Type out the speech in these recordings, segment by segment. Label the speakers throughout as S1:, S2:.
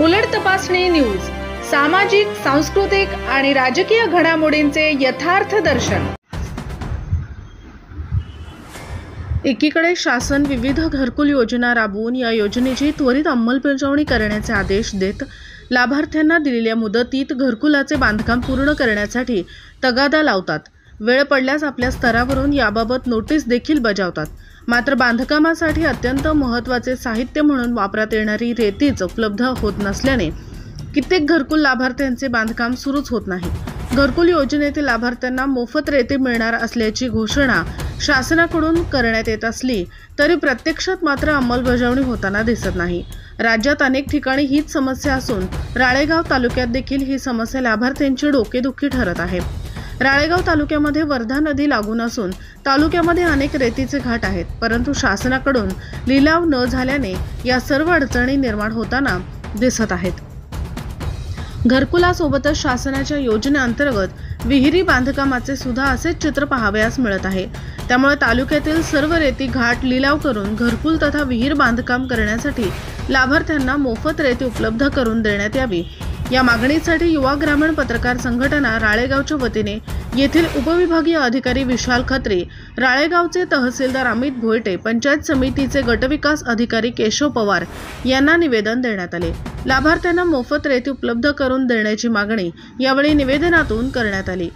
S1: उलट तपासणी न्यूज, सामाजिक, सांस्कृतिक आणि राजकीय घडामोडींचे यथार्थ दर्शन। एकीकडे शासन विविध घरकुल योजना राबवून या योजनेची त्वरित अंमलबजावणी करण्याचे आदेश देत लाभार्थ्यांना दिलेल्या मुदतीत घरकुलाचे बांधकाम पूर्ण करण्यासाठी तगादा लावतात। वेळ पडल्यास आपल्या स्तरावरून याबाबत नोटीस देखील बजावतात। मात्र बांधकामासाठी अत्यंत महत्त्वाचे साहित्य म्हणून वापरात येणारी रेतीच उपलब्ध होत नसल्याने कित्येक घरकुल लाभार्थ्यांचे बांधकाम सुरूच होत नाही। घरकुल योजनेतील लाभार्थ्यांना मोफत रेती मिळणार असल्याची घोषणा शासनाकडून करण्यात येत असली तरी प्रत्यक्षात मात्र अंमलबजावणी होताना दिसत नाही। राज्यात अनेक ठिकाणी हीच समस्या असून राळेगाव तालुक्यात देखील ही समस्या लाभार्थ्यांची डोकेदुखी ठरत आहे। राळेगाव तालुक्यामध्ये वर्धा नदी लागून असून तालुक्यामध्ये अनेक रेतीचे घाट आहेत, परंतु शासनाकडून लिलाव न झाल्याने या सर्व अडचणी निर्माण होताना दिसत आहेत। घरकुलासोबतच शासनाच्या योजनेअंतर्गत विहिरी बांधकामाचे सुद्धा असेच चित्र पाहावयास मिळत आहे। त्यामुळे तालुक्यातील सर्व रेती घाट लिलाव करून घरकुल तथा विहीर बांधकाम करण्यासाठी लाभार्थ्यांना मोफत रेती उपलब्ध करून देण्यात यावी या मागणीसाठी युवा ग्रामीण पत्रकार संघटना राळेगावच्या वतीने येथील उपविभागीय अधिकारी विशाल खत्री, राळेगावचे तहसीलदार अमित भोयटे, पंचायत समितीचे गटविकास अधिकारी केशव पवार यांना निवेदन देण्यात आले। लाभार्थ्यांना मोफत रेती उपलब्ध करून देण्याची मागणी यावेळी निवेदनातून करण्यात आली।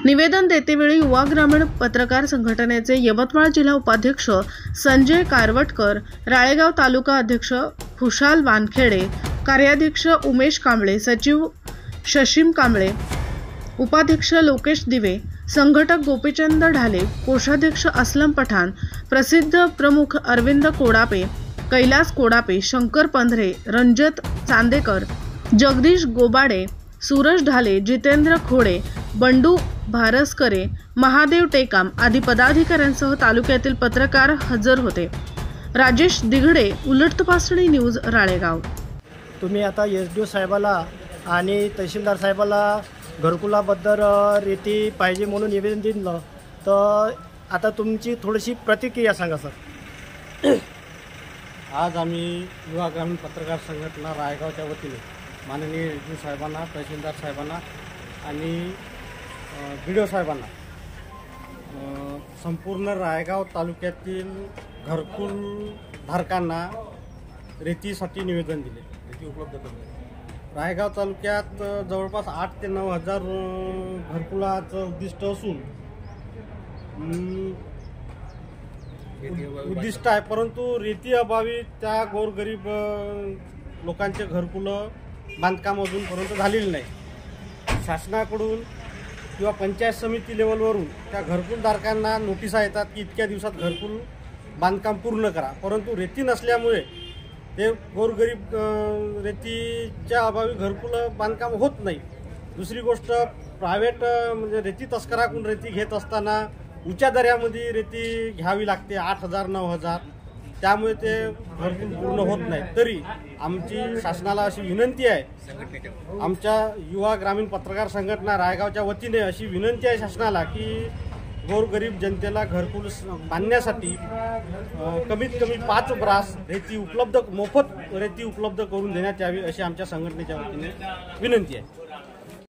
S1: निवेदन देतेवेळी युवा ग्रामीण पत्रकार संघटनेचे यवतमाळ जिल्हा उपाध्यक्ष संजय कारवटकर, राळेगाव तालुका अध्यक्ष खुशाल वानखेडे, कार्याध्यक्ष उमेश कांबळे, सचिव शशिम कांबळे, उपाध्यक्ष लोकेश दिवे, संघटक गोपीचंद ढाले, कोषाध्यक्ष असलम पठाण, प्रसिद्ध प्रमुख अरविंद कोडापे, कैलास कोडापे, शंकर पंधरे, रंजत चांदेकर, जगदीश गोबाडे, सूरज ढाले, जितेंद्र खोडे, बंडू भारसकरे, महादेव टेकाम आदी पदाधिकाऱ्यांसह तालुक्यातील पत्रकार हजर होते। राजेश दिघडे, उलट तपासणी न्यूज, राळेगाव।
S2: तुम्ही आता एसडीओ साहेबाला आणि तहसीलदार साहेबाला घरकुलाबद्दल रेती पाहिजे म्हणून निवेदन दिलं, तर आता तुमची थोडीशी प्रतिक्रिया सांगा सर।
S3: आज आम्ही युवा ग्रामीण पत्रकार संघटना रायगावच्या वतीने माननीय एसडीओ साहेबांना, तहसीलदार साहेबांना आणि BDO साहेबांना संपूर्ण रायगाव तालुक्यातील घरकुल धारकांना रेतीसाठी निवेदन दिले, रेती उपलब्ध करून। रायगाव तालुक्यात जवळपास 8 ते 9 हजार घरकुलाचं उद्दिष्ट असून उद्दिष्ट आहे, परंतु रेती अभावी त्या गोरगरीब लोकांचे घरकुलं बांधकाम अजूनपर्यंत झालेले नाही। शासनाकडून किंवा पंचायत समिती लेवलवरून त्या घरकुलधारकांना नोटिसा येतात की इतक्या दिवसात घरकुल बांधकाम पूर्ण करा, परंतु रेती नसल्यामुळे ते गोरगरीब रेतीच्या अभावी घरकुलं बांधकाम होत नाही। दुसरी गोष्ट, प्रायव्हेट म्हणजे रेती तस्कराकडून रेती घेत असताना उच्च दर्यामध्ये रेती घ्यावी लागते, 8,000 9,000, त्यामुळे ते घरकुल पूर्ण होत नाही। तरी आमची शासनाला अशी विनंती आहे, आमच्या युवा ग्रामीण पत्रकार संघटना रायगावच्या वतीने अशी विनंती आहे शासनाला की गोरगरीब जनतेला घरकुल बांधण्यासाठी कमीत कमी 5 ब्रास रेती उपलब्ध, मोफत रेती उपलब्ध करून देण्यात यावी अशी आमच्या संघटनेच्या वतीने विनंती आहे।